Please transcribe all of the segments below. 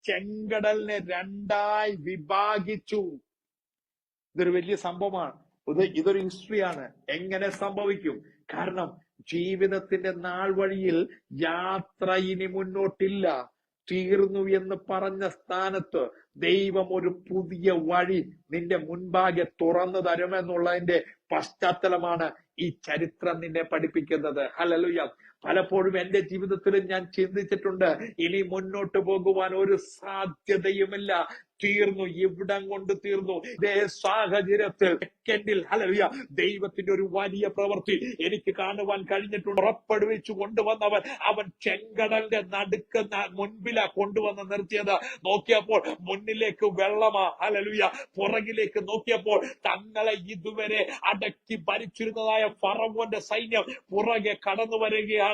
ചെങ്കടലിനെ രണ്ടായി വിഭാഗിച്ചു. ഇതൊരു വലിയ സംഭവമാണ്. ഇതൊരു ഹിസ്റ്ററിയാണ്. എങ്ങനെ സംഭവിക്കും? കാരണം ജീവിതത്തിന്റെ നാൾ വഴിയിൽ യാത്ര ഇനി മുന്നോട്ടില്ല, തീർന്നു എന്ന് പറഞ്ഞ സ്ഥാനത്ത് ദൈവം ഒരു പുതിയ വഴി നിന്റെ മുൻപാകെ തുറന്നു തരുമെന്നുള്ളതിന്റെ പശ്ചാത്തലമാണ് ഈ ചരിത്രം നിന്നെ പഠിപ്പിക്കുന്നത്. ഹല്ലേലൂയ. പലപ്പോഴും എന്റെ ജീവിതത്തിൽ ഞാൻ ചിന്തിച്ചിട്ടുണ്ട്, ഇനി മുന്നോട്ട് പോകുവാൻ ഒരു സാധ്യതയുമില്ല, തീർന്നു, ഇവിടം കൊണ്ട് തീർന്നു. ഇതേ സാഹചര്യത്തിൽ സെക്കൻഡിൽ ഹല്ലേലൂയ ദൈവത്തിന്റെ ഒരു വലിയ പ്രവൃത്തി എനിക്ക് കാണുവാൻ കഴിഞ്ഞിട്ടുണ്ട്. പുറപ്പെടുവിച്ചു കൊണ്ടുവന്നവൻ, അവൻ ചെങ്കടലിന്റെ നടുക്ക് മുൻപിലാ കൊണ്ടുവന്ന് നിർത്തിയത്. നോക്കിയപ്പോൾ മുന്നിലേക്ക് വെള്ളമാ, ഹല്ലേലൂയ. പുറകിലേക്ക് നോക്കിയപ്പോൾ തങ്ങളെ ഇതുവരെ അടക്കി ഭരിച്ചിരുന്നതായ ഫറവോന്റെ സൈന്യം പുറകെ കടന്നു വരികയാണ്.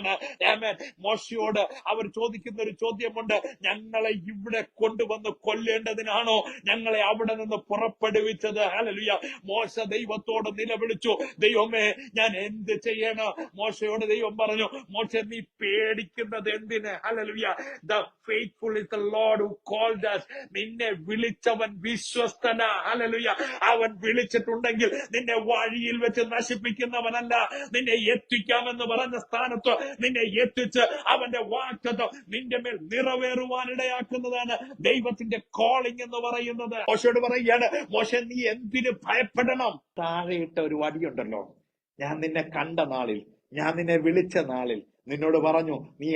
ആമേൻ. മോശയോട് അവർ ചോദിക്കുന്ന ഒരു ചോദ്യമുണ്ട്, ഞങ്ങളെ ഇവിടെ കൊണ്ടുവന്ന് കൊല്ലേണ്ടതിനാണോ ഞങ്ങളെ അവിടെ നിന്ന് പുറപ്പെടുവിച്ചത്? ഹല്ലേലൂയ. മോശ ദൈവത്തോട് നിലവിളിച്ചു, ദൈവമേ ഞാൻ എന്ത് ചെയ്യണം? മോശയോട് ദൈവം പറഞ്ഞു, മോശ നീ പേടിക്കുന്നത് എന്തിന്? Hallelujah. The faithful is the Lord who called us. നിന്നെ വിളിച്ചവൻ വിശ്വസ്തന. ഹല്ലേലൂയ. അവൻ വിളിച്ചിട്ടുണ്ടെങ്കിൽ നിന്നെ വഴിയിൽ വെച്ച് നശിപ്പിക്കുന്നവനല്ല. നിന്നെ എത്തിക്കാമെന്ന് പറഞ്ഞ സ്ഥാനത്ത് നിന്നെ എത്തിച്ച് അവന്റെ വാഗ്ദത്തം നിന്റെ മേൽ നിറവേറുവാനിടയാക്കുന്നതാണ് ദൈവത്തിന്റെ കോളിംഗ് എന്ന് പറയുന്നത്. മോശയോട് പറയുകയാണ്, മോശ നീ എന്തിന് ഭയപ്പെടണം? താഴെയിട്ട ഒരു വടിയുണ്ടല്ലോ, ഞാൻ നിന്നെ കണ്ട നാളിൽ, ഞാൻ നിന്നെ വിളിച്ച നാളിൽ നിന്നോട് പറഞ്ഞു, നീ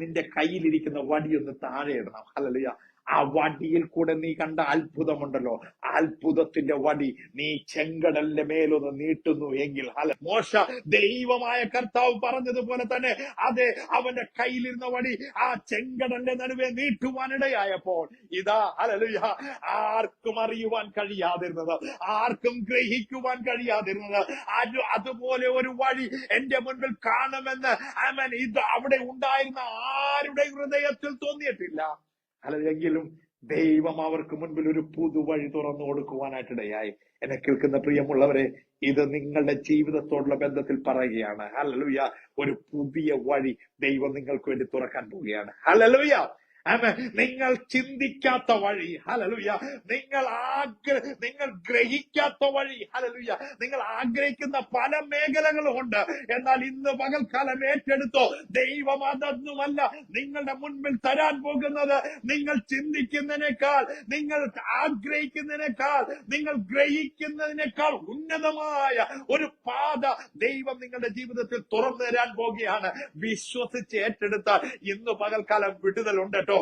നിന്റെ കയ്യിലിരിക്കുന്ന വടിയൊന്ന് താഴെ ഇടണം. ഹല്ലേലൂയ. ആ വടിയിൽ കൂടെ നീ കണ്ട അത്ഭുതമുണ്ടല്ലോ, അത്ഭുതത്തിന്റെ വടി നീ ചെങ്കടലിന്റെ മേലൊന്ന് നീട്ടുന്നു എങ്കിൽ, മോശ ദൈവമായ കർത്താവ് പറഞ്ഞതുപോലെ തന്നെ അതെ അവന്റെ കയ്യിലിരുന്ന വടി ആ ചെങ്കടലിന്റെ നടുവെ നീട്ടുവാനിടയായപ്പോൾ ഇതാ ഹല്ലേലൂയ ആർക്കും അറിയുവാൻ കഴിയാതിരുന്നത്, ആർക്കും ഗ്രഹിക്കുവാൻ കഴിയാതിരുന്നത്, അതുപോലെ ഒരു വഴി എന്റെ മുൻപിൽ കാണുമെന്ന് ആമേൻ ഇത് അവിടെ ഉണ്ടായിരുന്ന ആരുടെ ഹൃദയത്തിൽ തോന്നിയിട്ടില്ല. അല്ലെങ്കിലും ദൈവം അവർക്ക് മുൻപിൽ ഒരു പുതുവഴി തുറന്നു കൊടുക്കുവാനായിട്ടിടയായി. എന്നെ കേൾക്കുന്ന പ്രിയമുള്ളവരെ, ഇത് നിങ്ങളുടെ ജീവിതത്തോടുള്ള ബന്ധത്തിൽ പറയുകയാണ്. ഹല്ലേലൂയ. ഒരു പുതിയ വഴി ദൈവം നിങ്ങൾക്ക് വേണ്ടി തുറക്കാൻ പോവുകയാണ്. ഹല്ലേലൂയ. നിങ്ങൾ ചിന്തിക്കാത്ത വഴി, ഹല്ലേലൂയ. നിങ്ങൾ ഗ്രഹിക്കാത്ത വഴി, ഹല്ലേലൂയ. നിങ്ങൾ ആഗ്രഹിക്കുന്ന പല മേഖലകളുമുണ്ട്. എന്നാൽ ഇന്ന് പകൽക്കാലം ഏറ്റെടുത്തോ, ദൈവം അതൊന്നുമല്ല നിങ്ങളുടെ മുൻപിൽ തരാൻ പോകുന്നത്. നിങ്ങൾ ചിന്തിക്കുന്നതിനേക്കാൾ, നിങ്ങൾ ആഗ്രഹിക്കുന്നതിനേക്കാൾ, നിങ്ങൾ ഗ്രഹിക്കുന്നതിനേക്കാൾ ഉന്നതമായ ഒരു പാത ദൈവം നിങ്ങളുടെ ജീവിതത്തിൽ തുറന്നു തരാൻ പോകുകയാണ്. വിശ്വസിച്ച് ഏറ്റെടുത്താൽ ഇന്ന് പകൽക്കാലം വിടുതലുണ്ട് കേട്ടോ.